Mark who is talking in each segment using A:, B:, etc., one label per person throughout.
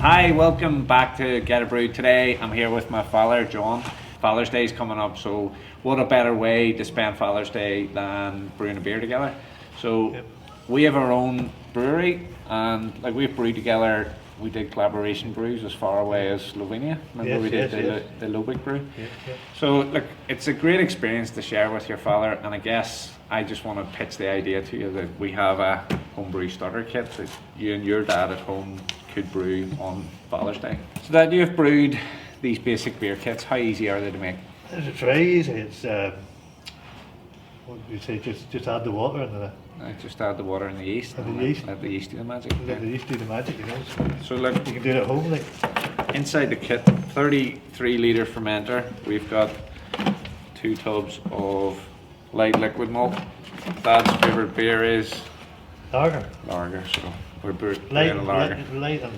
A: Hi, welcome back to Geterbrewed. Today I'm here with my father, John. Father's Day is coming up, so what a better way to spend Father's Day than brewing a beer together. So we have our own brewery, and like we've brewed together. We did collaboration brews as far away as Slovenia. Remember we did the Lubik brew? So look, it's a great experience to share with your father, and I guess I just want to pitch the idea to you that we have a homebrew starter kit that you and your dad at home could brew on Father's Day. So that you've brewed these basic beer kits, how easy are they to make?
B: It's very easy. It's what do you say? Just add the water and the.
A: Just add the water and the yeast.
B: And the yeast.
A: Let the yeast do the magic.
B: Let the yeast do the magic, you know.
A: So look,
B: you can do it at home, like.
A: Inside the kit, 33 litre fermenter. We've got 2 tubs of light liquid malt. Dad's favourite beer is
B: Lager.
A: Lager. So we're brewing
B: Light,
A: a lager.
B: light and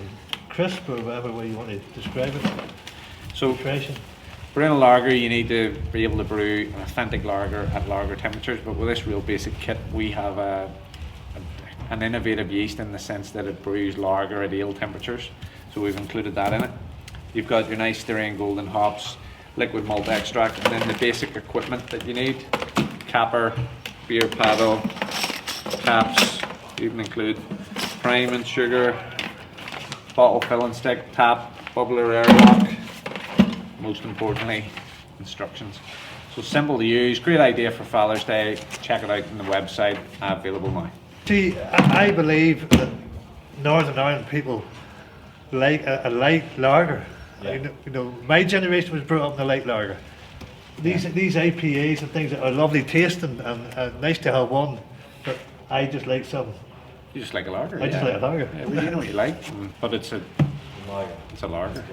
B: crisp, or whatever way you want to describe it.
A: So
B: Nutrition.
A: brewing a lager, you need to be able to brew an authentic lager at lager temperatures, but with this real basic kit, we have an innovative yeast in the sense that it brews lager at ale temperatures, so we've included that in it. You've got your nice Styrian Golden hops, liquid malt extract, and then the basic equipment that you need: capper, beer paddle, caps, you even include prime and sugar, bottle fill and stick, tap, bubbler airlock, most importantly, instructions. So simple to use, great idea for Father's Day. Check it out on the website, available now.
B: See, I believe that Northern Ireland people like a light lager.
A: Yeah.
B: You know, my generation was brought up in a light lager. These IPAs and things are lovely tasting and nice to have one, but I just like some.
A: You just like a lager?
B: I just like a lager.
A: Yeah, well, you know what you like, but it's a lager.